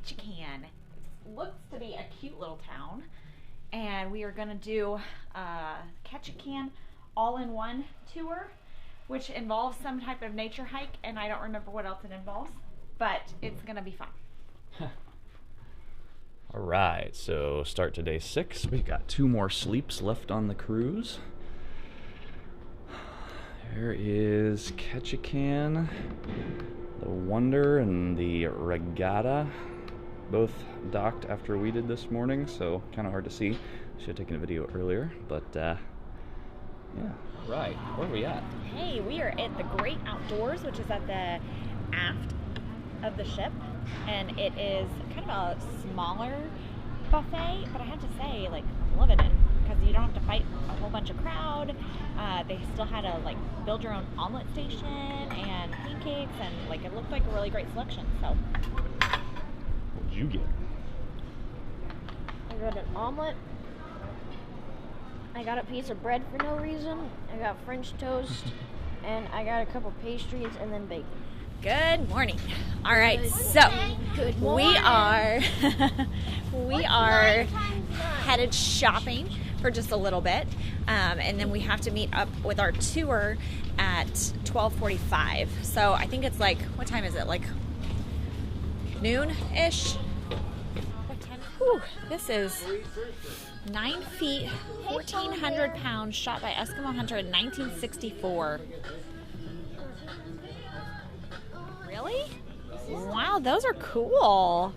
Ketchikan. It looks to be a cute little town, and we are going to do Ketchikan all-in-one tour, which involves some type of nature hike, and I don't remember what else it involves, but it's going to be fun. All right, so start to day 6. We've got 2 more sleeps left on the cruise. There is Ketchikan, the Wonder, and the Regatta. Both docked after we did this morning, so kind of hard to see. Should have taken a video earlier, but yeah. Right, where are we at? Hey, we are at the Great Outdoors, which is at the aft of the ship, and it is kind of a smaller buffet, but I have to say, like, I'm loving it because you don't have to fight a whole bunch of crowd. They still had a build your own omelet station and pancakes, and it looked like a really great selection. So What did you get? I got an omelet. I got a piece of bread for no reason. I got French toast, and I got a couple pastries and then bacon. good morning. All right, so we are headed shopping for just a little bit, and then we have to meet up with our tour at 12:45. So I think it's what time is it? Noon-ish? What time? Whew, this is 9 feet, 1,400 pounds, shot by Eskimo hunter in 1964. Really? Wow, those are cool.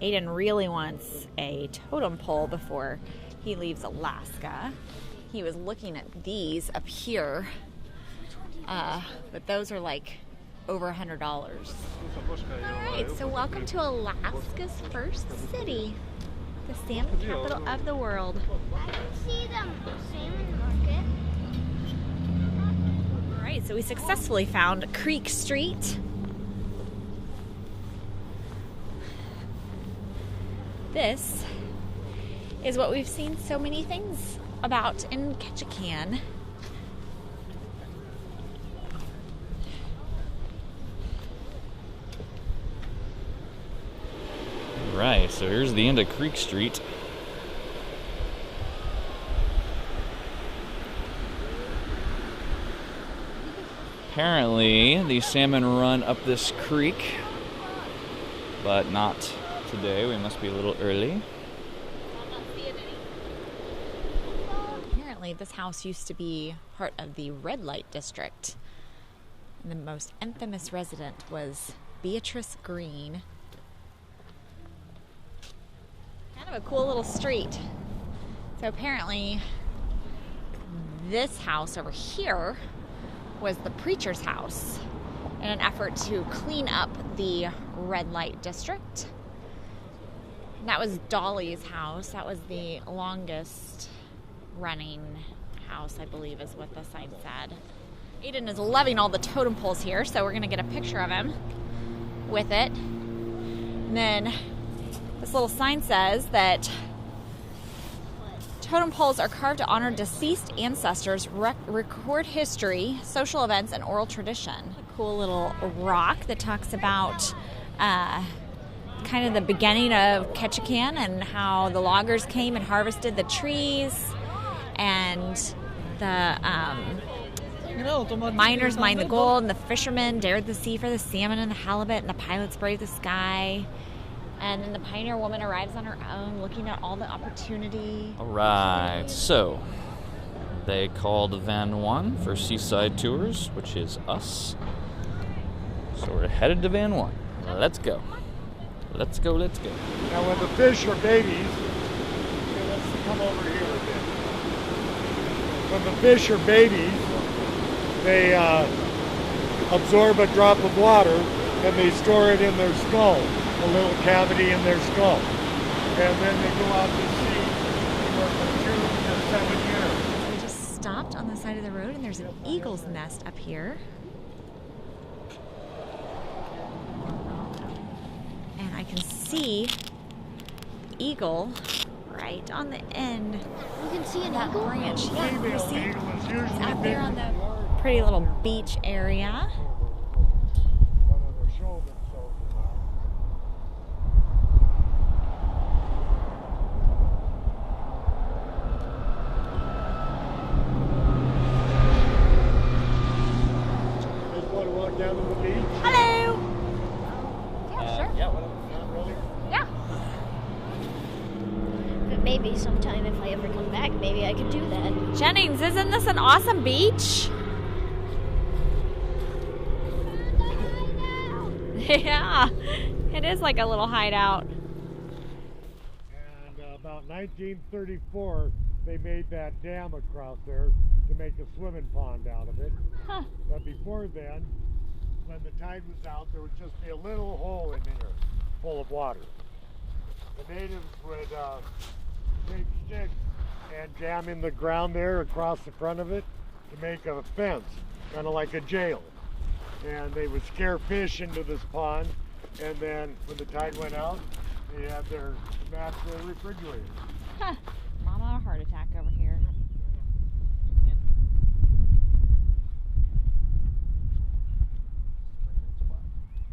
Aiden really wants a totem pole before he leaves Alaska. He was looking at these up here, but those are over $100. All right, so welcome to Alaska's first city, the salmon capital of the world. I can see the salmon market. All right, so we successfully found Creek Street. This is what we've seen so many things about in Ketchikan. Right, so here's the end of Creek Street. Apparently, the salmon run up this creek, but not today. We must be a little early. Apparently, this house used to be part of the red light district, and the most infamous resident was Beatrice Green. Kind of a cool little street. So apparently, this house over here was the preacher's house in an effort to clean up the red light district. And that was Dolly's house. That was the longest running house, I believe, is what the sign said. Aiden is loving all the totem poles here, so we're going to get a picture of him with it. And then this little sign says that totem poles are carved to honor deceased ancestors, record history, social events, and oral tradition. A cool little rock that talks about kind of the beginning of Ketchikan and how the loggers came and harvested the trees, and the miners mined the gold, and the fishermen dared the sea for the salmon and the halibut, and the pilots braved the sky. And then the pioneer woman arrives on her own, looking at all the opportunity. All right, so they called Van 1 for seaside tours, which is us. So we're headed to Van 1. Let's go. Let's go, let's go. Now when the fish are babies, okay, let's come over here a bit. When the fish are babies, they absorb a drop of water and they store it in their skull. A little cavity in their skull, and then they go out to sea for 2 to 7 years. We just stopped on the side of the road, and there's an eagle's nest up here. And I can see the eagle right on the end. You can see an that eagle? branch. Yeah, you Female see eagle is usually it's out there on the Pretty little beach area. Down to the beach? Hello! Yeah, sure. Yeah, Not really. Yeah. But maybe sometime if I ever come back, maybe I could do that. Jennings, isn't this an awesome beach? Yeah, it is like a little hideout. And about 1934, they made that dam across there to make a swimming pond out of it. Huh. But before then, when the tide was out, there would just be a little hole in here full of water. The natives would take sticks and jam in the ground there across the front of it to make a fence, kind of like a jail. And they would scare fish into this pond, and then when the tide went out, they had their natural refrigerator. Huh. Mama, a heart attack over here.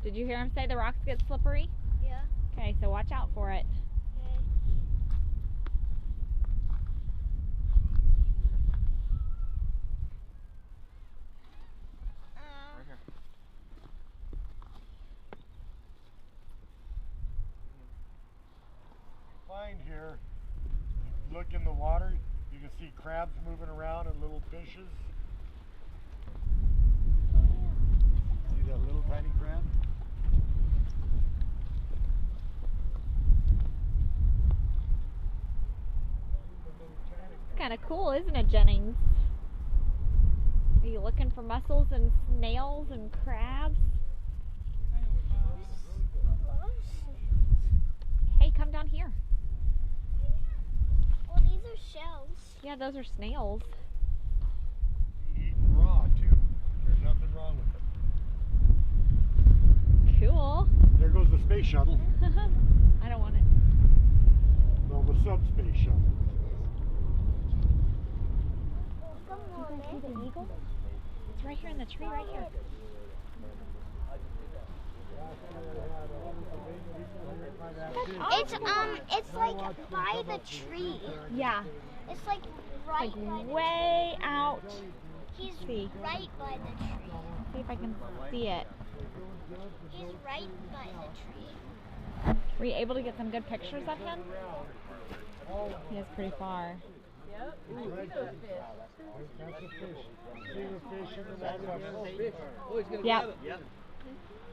Did you hear him say the rocks get slippery? Yeah. Okay, so watch out for it. Okay. Find here, you look in the water, you can see crabs moving around and little fishes. See that little tiny crab? It's kind of cool, isn't it, Jennings? Are you looking for mussels and snails and crabs? Hey, come down here. Oh, these are shells. Yeah, those are snails. Eat raw too. There's nothing wrong with it. Cool. There goes the space shuttle. I don't want it. Well, the subspace shuttle. See the eagle? It's right here in the tree, right here. It's like by the tree. Yeah, It's like right like by the way out. He's See. right by the tree. See if I can see it. He's right by the tree. Were you able to get some good pictures of him? He is pretty far. That's a fish. See the fish in the water? Yep.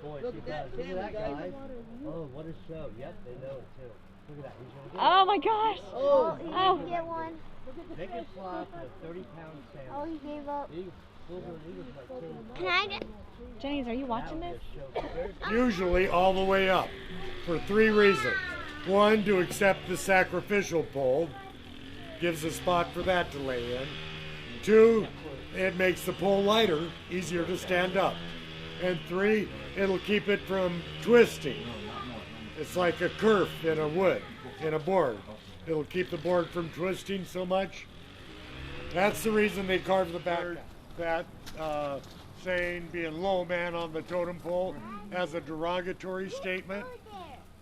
Boy, she does. Look at that, guys. Oh, what a show. Yep, they know it too. Look at that. He's gonna get Oh my gosh. Oh, He Oh. didn't get one. Make it fly for a 30-pound salmon. Oh, he gave up. Eagle, silver and eagles like 10 Can I get? Jennings, are you watching this? Usually all the way up for 3 reasons. 1, to accept the sacrificial pole, gives a spot for that to lay in. 2, it makes the pole lighter, easier to stand up. And 3, it'll keep it from twisting. It's like a kerf in a wood, in a board. It'll keep the board from twisting so much. That's the reason they carved the back. That saying, being low man on the totem pole, as a derogatory statement.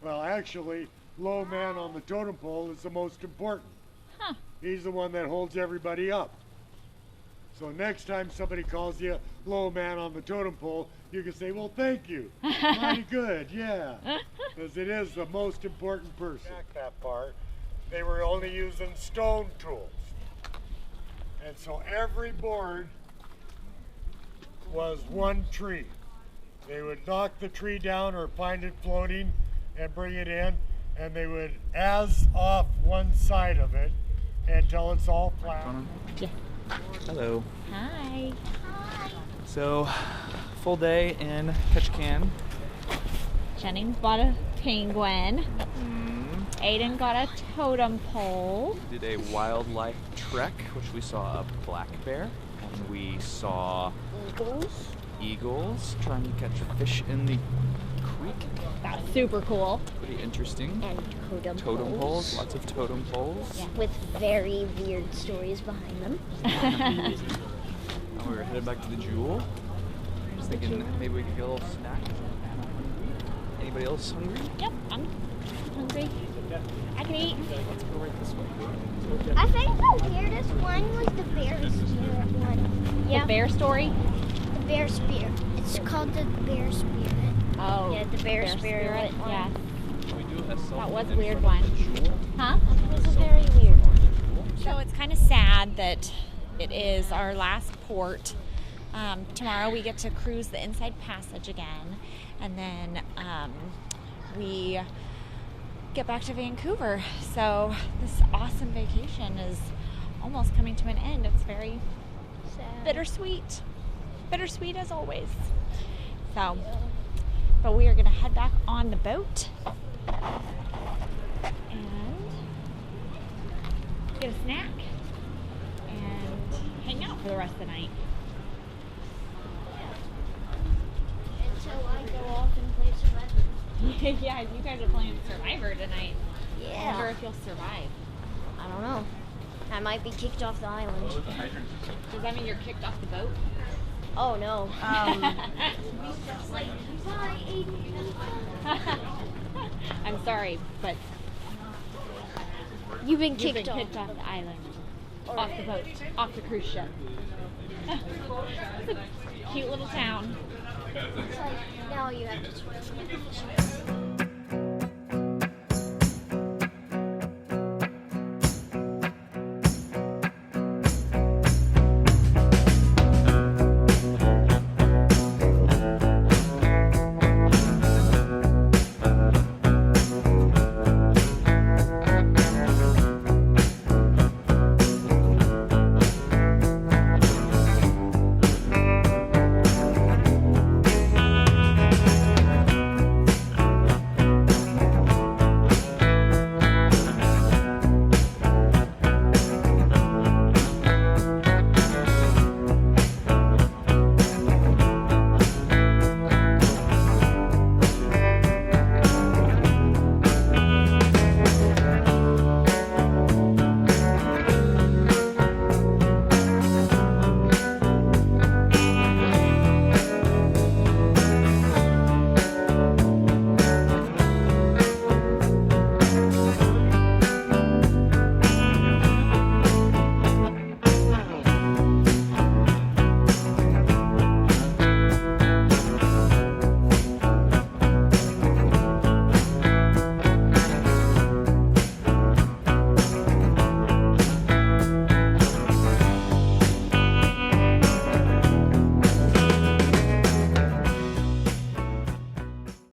Well, actually, low man on the totem pole is the most important. Huh. He's the one that holds everybody up. So next time somebody calls you low man on the totem pole, you can say, well, thank you. Mighty good, yeah. Because it is the most important person. Back that far, they were only using stone tools. And so every board was one tree. They would knock the tree down or find it floating and bring it in, and they would off one side of it until it's all flat. Yeah. Hello. Hi. So, full day in Ketchikan. Jennings bought a penguin. Aiden got a totem pole. Did a wildlife trek, which we saw a black bear, and we saw eagles trying to catch a fish in the creek. That's super cool. Pretty interesting. And Totem poles, lots of totem poles. with very weird stories behind them. We're headed back to the Jewel. Just thinking maybe we could get a little snack. Anybody else hungry? Yep, I'm hungry. I can eat. Let's go right this way. I think the weirdest one was the bear spirit one. The bear story? The bear spirit. It's called the bear spirit. Oh. Yeah, the bear spirit one. Yeah. We do a selfie That was a in weird front of one. the Jewel. Huh? It was a very weird one. So it's kind of sad that it is our last port. Tomorrow we get to cruise the Inside Passage again, and then we get back to Vancouver. So this awesome vacation is almost coming to an end. It's very Sad. bittersweet. Bittersweet as always. So, but we are going to head back on the boat and get a snack and hang out for the rest of the night. Until I go off and play Survivor. Yeah, you guys are playing Survivor tonight. I wonder Yeah. if you'll survive. I don't know. I might be kicked off the island. Does that mean you're kicked off the boat? Oh no. I'm sorry, but You've been you've kicked been off. kicked off the island, off the boat, off the cruise ship. It's a cute little town. It's like, now you have to swim.